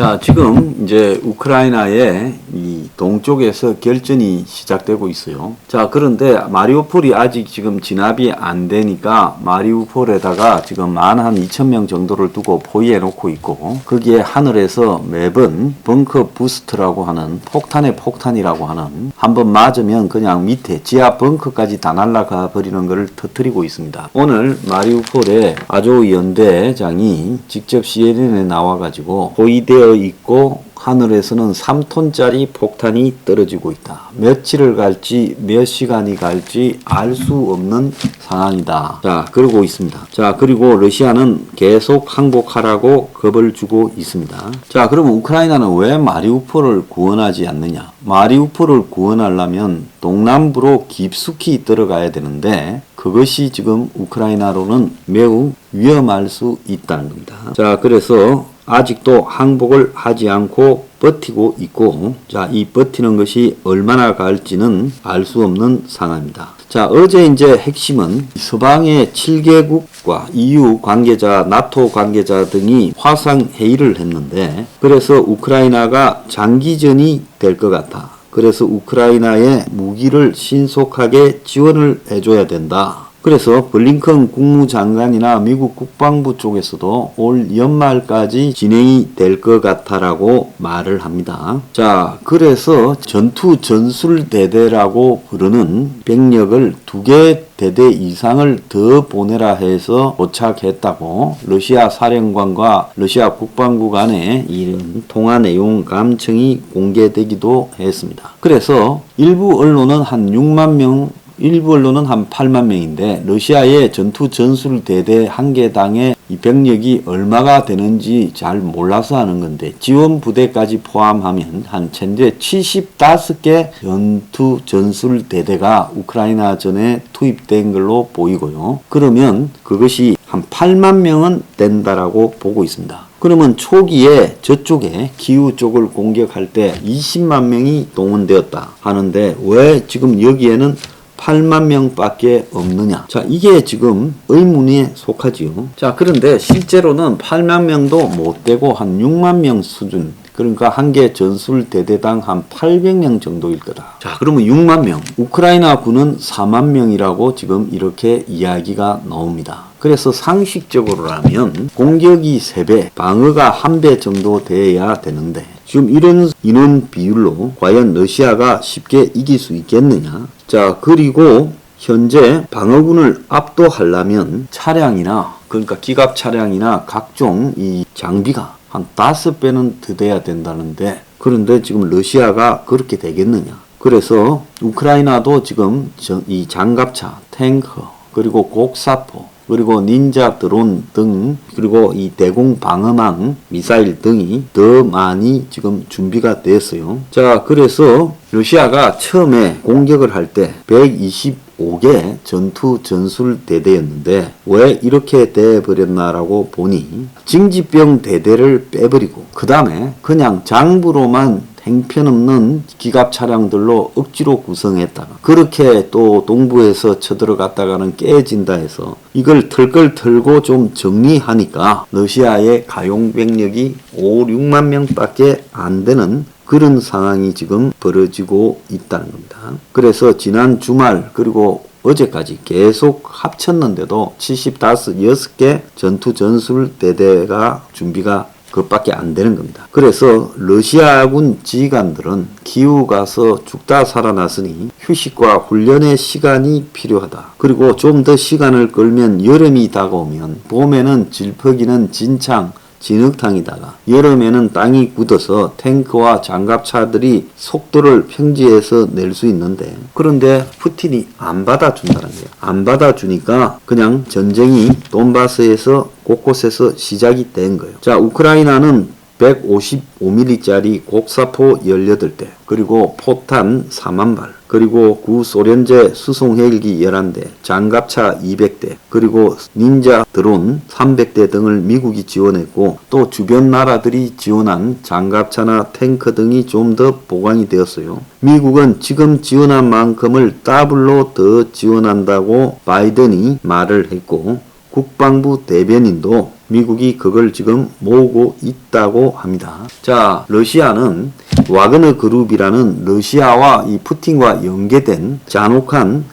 자, 지금 이제 우크라이나의 이 동쪽에서 결전이 시작되고 있어요. 자, 그런데 마리우폴이 아직 지금 진압이 안 되니까 마리우폴에다가 지금 한 2,000명 정도를 두고 포위해 놓고 있고, 거기에 하늘에서 매번 벙커 부스트라고 하는 폭탄의 폭탄이라고 하는, 한번 맞으면 그냥 밑에 지하 벙커까지 다 날아가 버리는 것을 터뜨리고 있습니다. 오늘 마리우폴의 아조우 연대장이 직접 CNN에 나와가지고 포위되어 있고 하늘에서는 3톤짜리 폭탄이 떨어지고 있다. 며칠을 갈지 몇 시간이 갈지 알 수 없는 상황이다. 자, 그러고 있습니다. 자, 그리고 러시아는 계속 항복하라고 겁을 주고 있습니다. 자, 그러면 우크라이나는 왜 마리우폴을 구원하지 않느냐? 마리우폴을 구원하려면 동남부로 깊숙이 들어가야 되는데 그것이 지금 우크라이나로는 매우 위험할 수 있다는 겁니다. 자, 그래서 아직도 항복을 하지 않고 버티고 있고, 자, 이 버티는 것이 얼마나 갈지는 알 수 없는 상황입니다. 자, 어제 이제 핵심은 서방의 7개국과 EU 관계자, 나토 관계자 등이 화상 회의를 했는데, 그래서 우크라이나가 장기전이 될 것 같아. 그래서 우크라이나에 무기를 신속하게 지원을 해줘야 된다. 그래서 블링컨 국무장관이나 미국 국방부 쪽에서도 올 연말까지 진행이 될 것 같다라고 말을 합니다. 자, 그래서 전투 전술대대라고 부르는 병력을 2개 대대 이상을 더 보내라 해서 도착했다고 러시아 사령관과 러시아 국방부 간의 이런 통화 내용 감청이 공개되기도 했습니다. 그래서 일부 언론은 한 6만 명, 일부 언론은 한 8만 명인데 러시아의 전투 전술 대대 한 개당의 이 병력이 얼마가 되는지 잘 몰라서 하는 건데, 지원 부대까지 포함하면 한 현재 75개 전투 전술 대대가 우크라이나 전에 투입된 걸로 보이고요. 그러면 그것이 한 8만 명은 된다라고 보고 있습니다. 그러면 초기에 저쪽에 기후 쪽을 공격할 때 20만 명이 동원되었다 하는데 왜 지금 여기에는 8만 명밖에 없느냐? 자, 이게 지금 의문에 속하지요. 자, 그런데 실제로는 8만 명도 못 되고 한 6만 명 수준, 그러니까 한 개 전술 대대당 한 800명 정도일 거다. 자, 그러면 6만 명. 우크라이나 군은 4만 명이라고 지금 이렇게 이야기가 나옵니다. 그래서 상식적으로라면 공격이 3배, 방어가 1배 정도 돼야 되는데 지금 이런 인원 비율로 과연 러시아가 쉽게 이길 수 있겠느냐? 자, 그리고 현재 방어군을 압도하려면 차량이나, 그러니까 기갑 차량이나 각종 이 장비가 한 5배는 더 돼야 된다는데, 그런데 지금 러시아가 그렇게 되겠느냐? 그래서 우크라이나도 지금 이 장갑차, 탱커, 그리고 곡사포, 그리고 닌자 드론 등, 그리고 이 대공 방어망 미사일 등이 더 많이 지금 준비가 됐어요. 자, 그래서 러시아가 처음에 공격을 할 때 125개 전투 전술 대대였는데 왜 이렇게 돼버렸나라고 보니 징집병 대대를 빼버리고 그 다음에 그냥 장부로만 형편없는 기갑 차량들로 억지로 구성했다가 그렇게 또 동부에서 쳐들어갔다가는 깨진다 해서 이걸 털걸 털고 좀 정리하니까 러시아의 가용 병력이 5, 6만 명밖에 안 되는 그런 상황이 지금 벌어지고 있다는 겁니다. 그래서 지난 주말 그리고 어제까지 계속 합쳤는데도 75개 전투 전술 대대가 준비가 그것밖에 안 되는 겁니다. 그래서 러시아군 지휘관들은 기후 가서 죽다 살아났으니 휴식과 훈련의 시간이 필요하다. 그리고 좀 더 시간을 끌면 여름이 다가오면 봄에는 질퍽이는 진창, 진흙탕이다가 여름에는 땅이 굳어서 탱크와 장갑차들이 속도를 평지에서 낼 수 있는데, 그런데 푸틴이 안 받아준다는 거예요. 안 받아주니까 그냥 전쟁이 돈바스에서 곳곳에서 시작이 된 거예요. 자, 우크라이나는 155mm짜리 곡사포 18대, 그리고 포탄 4만 발, 그리고 구소련제 수송 헬기 11대, 장갑차 200대, 그리고 닌자 드론 300대 등을 미국이 지원했고 또 주변 나라들이 지원한 장갑차나 탱크 등이 좀 더 보강이 되었어요. 미국은 지금 지원한 만큼을 더블로 더 지원한다고 바이든이 말을 했고, 국방부 대변인도 미국이 그걸 지금 모으고 있다고 합니다. 자, 러시아는 와그너 그룹이라는 러시아와 이 푸틴과 연계된 잔혹한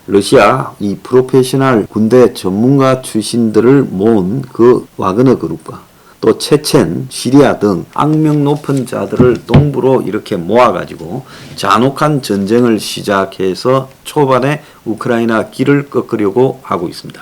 러시아 이 프로페셔널 군대 전문가 출신들을 모은 그 와그너 그룹과 또 체첸, 시리아 등 악명 높은 자들을 동부로 이렇게 모아가지고 잔혹한 전쟁을 시작해서 초반에 우크라이나 길을 꺾으려고 하고 있습니다.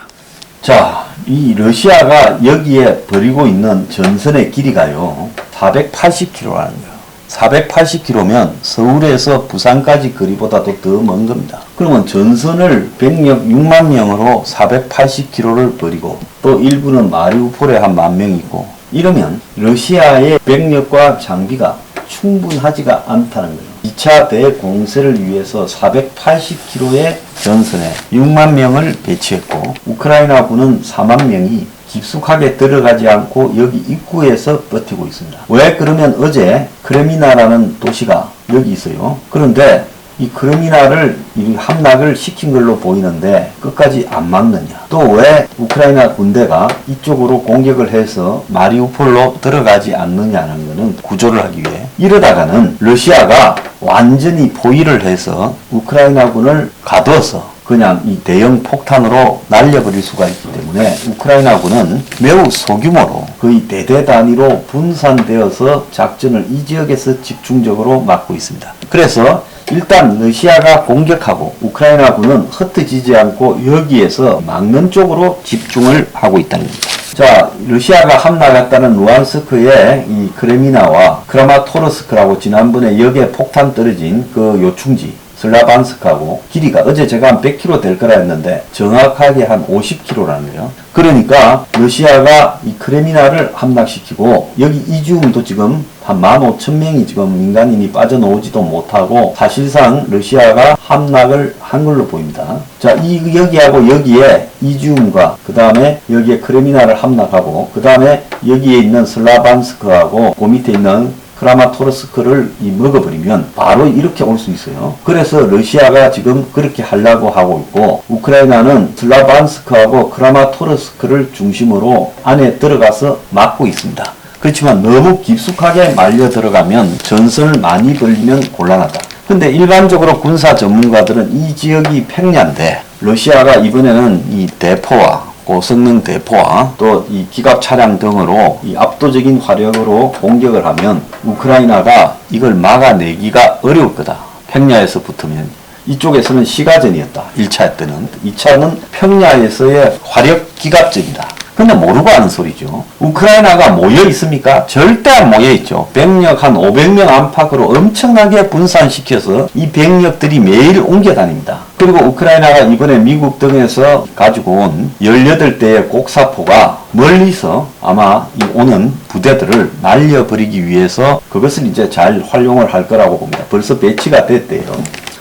자, 이 러시아가 여기에 벌이고 있는 전선의 길이가요 480km라는 거예요. 480km면 서울에서 부산까지 거리보다도 더 먼 겁니다. 그러면 전선을 병력 6만 명으로 480km를 벌이고 또 일부는 마리우폴에 한 10,000명 있고 이러면 러시아의 병력과 장비가 충분하지가 않다는 거예요. 2차 대공세를 위해서 480km의 전선에 6만 명을 배치했고 우크라이나군은 4만 명이 깊숙하게 들어가지 않고 여기 입구에서 버티고 있습니다. 왜 그러면 어제 크레미나라는 도시가 여기 있어요. 그런데 이 크레미나를 함락을 시킨 걸로 보이는데 끝까지 안 막느냐. 또 왜 우크라이나 군대가 이쪽으로 공격을 해서 마리우폴로 들어가지 않느냐는 것은 구조를 하기 위해 이러다가는 러시아가 완전히 포위를 해서 우크라이나군을 가둬서 그냥 이 대형 폭탄으로 날려버릴 수가 있기 때문에 우크라이나군은 매우 소규모로 거의 대대 단위로 분산되어서 작전을 이 지역에서 집중적으로 막고 있습니다. 그래서 일단 러시아가 공격하고 우크라이나군은 흩어지지 않고 여기에서 막는 쪽으로 집중을 하고 있다는 겁니다. 자, 러시아가 함락했다는 루안스크의 이 크레미나와 크라마토르스크라고 지난번에 여기에 폭탄 떨어진 그 요충지 슬라반스크하고 길이가 어제 제가 한 100km 될 거라 했는데 정확하게 한 50km라는 거예요. 그러니까 러시아가 이 크레미나를 함락시키고 여기 이지움도 지금 한 15,000명이 지금 민간인이 빠져나오지도 못하고 사실상 러시아가 함락을 한 걸로 보입니다. 자, 여기하고 여기에 이지움과 그 다음에 여기에 크레미나를 함락하고 그 다음에 여기에 있는 슬라반스크하고 그 밑에 있는 크라마토르스크를 먹어버리면 바로 이렇게 올 수 있어요. 그래서 러시아가 지금 그렇게 하려고 하고 있고 우크라이나는 슬라반스크하고 크라마토르스크를 중심으로 안에 들어가서 막고 있습니다. 그렇지만 너무 깊숙하게 말려 들어가면 전선을 많이 벌리면 곤란하다. 근데 일반적으로 군사 전문가들은 이 지역이 평야인데 러시아가 이번에는 이 대포와 고성능 대포와 또 이 기갑 차량 등으로 이 압도적인 화력으로 공격을 하면 우크라이나가 이걸 막아내기가 어려울 거다. 평야에서 붙으면. 이쪽에서는 시가전이었다. 1차 때는. 2차는 평야에서의 화력 기갑전이다. 근데 모르고 하는 소리죠. 우크라이나가 모여 있습니까? 절대 안 모여 있죠. 병력 한 500명 안팎으로 엄청나게 분산시켜서 이 병력들이 매일 옮겨 다닙니다. 그리고 우크라이나가 이번에 미국 등에서 가지고 온 18대의 곡사포가 멀리서 아마 이 오는 부대들을 날려버리기 위해서 그것을 이제 잘 활용을 할 거라고 봅니다. 벌써 배치가 됐대요.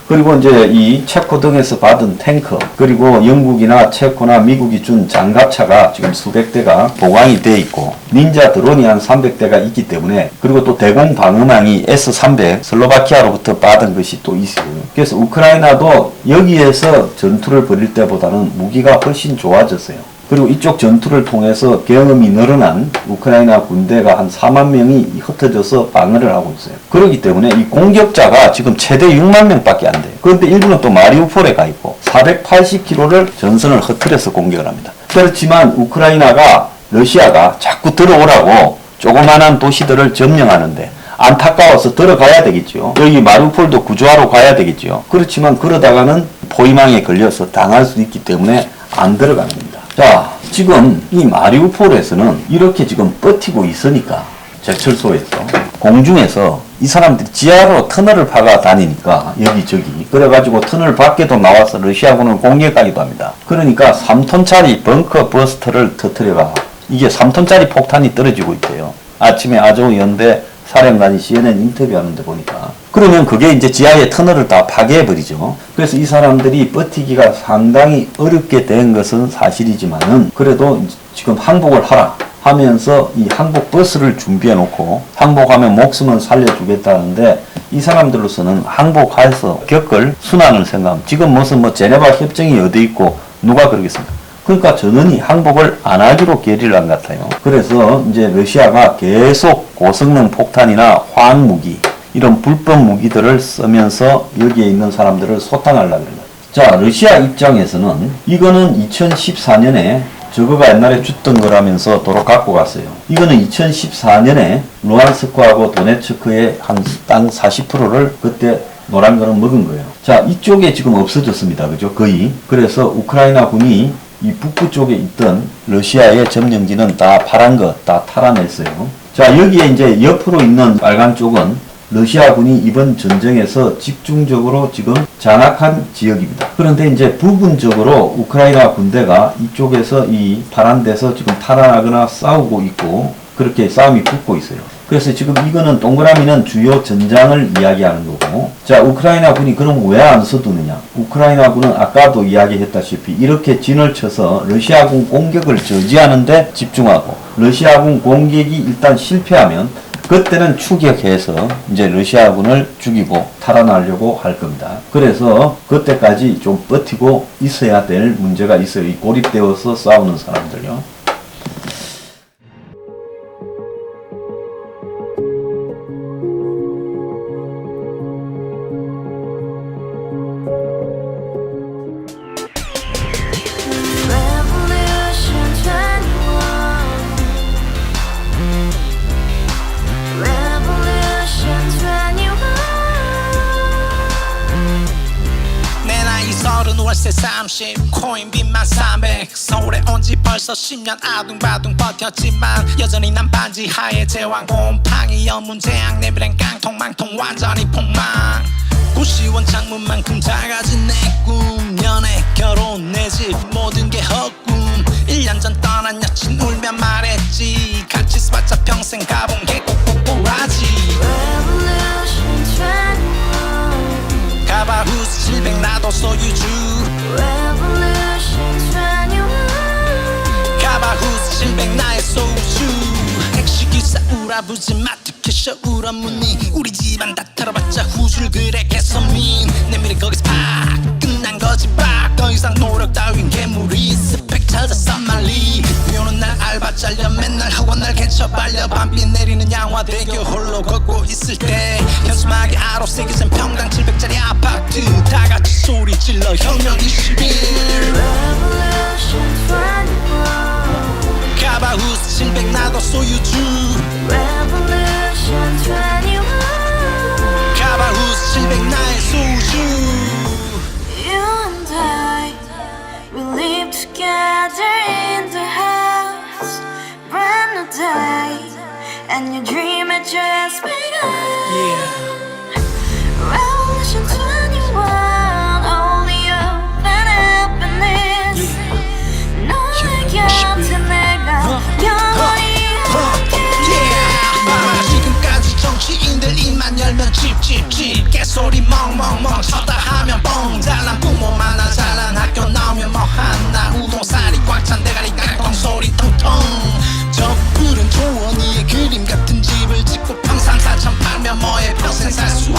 그리고 이제 이 체코 등에서 받은 탱커, 그리고 영국이나 체코나 미국이 준 장갑차가 지금 수백 대가 보강이 돼 있고, 닌자 드론이 한 300대가 있기 때문에, 그리고 또 대공 방어망이 S-300 슬로바키아로부터 받은 것이 또 있어요. 그래서 우크라이나도 여기에서 전투를 벌일 때보다는 무기가 훨씬 좋아졌어요. 그리고 이쪽 전투를 통해서 경험이 늘어난 우크라이나 군대가 한 4만 명이 흩어져서 방어를 하고 있어요. 그렇기 때문에 이 공격자가 지금 최대 6만 명밖에 안 돼요. 그런데 일부는 또 마리우폴에 가 있고 480km를 전선을 흩어져서 공격을 합니다. 그렇지만 우크라이나가 러시아가 자꾸 들어오라고 조그마한 도시들을 점령하는데 안타까워서 들어가야 되겠죠. 여기 마리우폴도 구조하러 가야 되겠죠. 그렇지만 그러다가는 포위망에 걸려서 당할 수 있기 때문에 안 들어가는 겁니다. 자, 지금 이 마리우폴에서는 이렇게 지금 버티고 있으니까 제철소에서 공중에서 이 사람들이 지하로 터널을 파가 다니니까 여기저기 그래가지고 터널 밖에도 나와서 러시아군을 공격하기도 합니다. 그러니까 3톤짜리 벙커 버스터를 터뜨려가 이게 3톤짜리 폭탄이 떨어지고 있대요. 아침에 아조 연대 사령관이 CNN 인터뷰하는데 보니까 그러면 그게 이제 지하의 터널을 다 파괴해버리죠. 그래서 이 사람들이 버티기가 상당히 어렵게 된 것은 사실이지만은 그래도 지금 항복을 하라 하면서 이 항복 버스를 준비해 놓고 항복하면 목숨은 살려주겠다는데 이 사람들로서는 항복해서 겪을 순환을 생각하면 지금 무슨 제네바 협정이 어디 있고 누가 그러겠습니까? 그러니까 전원이 항복을 안 하기로 결의를 한 것 같아요. 그래서 이제 러시아가 계속 고성능 폭탄이나 화학무기 이런 불법 무기들을 쓰면서 여기에 있는 사람들을 소탕하려고 그래요. 자, 러시아 입장에서는 이거는 2014년에 저거가 옛날에 줬던 거라면서 도로 갖고 갔어요. 이거는 2014년에 루안스크하고 도네츠크의 한 땅 40%를 그때 노란 거는 먹은 거예요. 자, 이쪽에 지금 없어졌습니다. 그죠? 거의. 그래서 우크라이나 군이 이 북부 쪽에 있던 러시아의 점령지는 다 파란 거 다 탈환했어요. 자, 여기에 이제 옆으로 있는 빨간 쪽은 러시아군이 이번 전쟁에서 집중적으로 지금 장악한 지역입니다. 그런데 이제 부분적으로 우크라이나 군대가 이쪽에서 이 파란 데서 지금 탈환하거나 싸우고 있고 그렇게 싸움이 붙고 있어요. 그래서 지금 이거는 동그라미는 주요 전장을 이야기하는 거고, 자, 우크라이나 군이 그럼 왜 안 서두느냐? 우크라이나 군은 아까도 이야기했다시피 이렇게 진을 쳐서 러시아군 공격을 저지하는데 집중하고, 러시아군 공격이 일단 실패하면 그때는 추격해서 이제 러시아군을 죽이고 탈환하려고 할 겁니다. 그래서 그때까지 좀 버티고 있어야 될 문제가 있어요. 이 고립되어서 싸우는 사람들요. 월세 30 코인빚만 300 서울에 온 지 벌써 10년 아둥바둥 버텼지만 여전히 난 반지 하에 제왕 곰팡이 연문제약 내비랑 깡통망통 완전히 폭망 고시원 창문만큼 작아진 내 꿈 연애 결혼 내 집 모든 게 헛꿈 1년 전 떠난 여친 울며 말했지 같이 살자 평생 가본 게 꼭꼭꼭하지 가바후스 700 나도 소유주 가바후스 700 나의 소주 택시기사 우라부지 마트캐셔 울어문니 우리 집안 다 털어봤자 후줄 그래 개선민 내 미래 거기서 팍 끝난 거지 팍더 이상 노력 따윈 괴물이 스펙 찾아 쌈말리 비오는 날 알바 잘려 맨날 학원 날 개쳐 발려 밤비 내리는 양화대교 홀로 걷고 있을 때 현수막에 아로 새겨진 평당 700짜리 아파트 다같이 소리 질러 혁명 21 가바후스 700 나도 소유주 가바후스 700 나의 소주 You and I, we live together in the house brand new day and your dream had just begun Revolution 21 only open happiness 너의 곁에 내가 영원히 지금까지 정치인들 입만 열면 찝찝찝 개소리 멍멍멍 쳤다 하면 뻥 잘난 부모 만나 잘난 학교 나오면 뭐 하나 우동살이 꽉 찬 대가리 깡통 소리 통통 저 푸른 조원이의 그림 같은 집을 짓고 평상 4천 팔면 뭐해 평생 살 수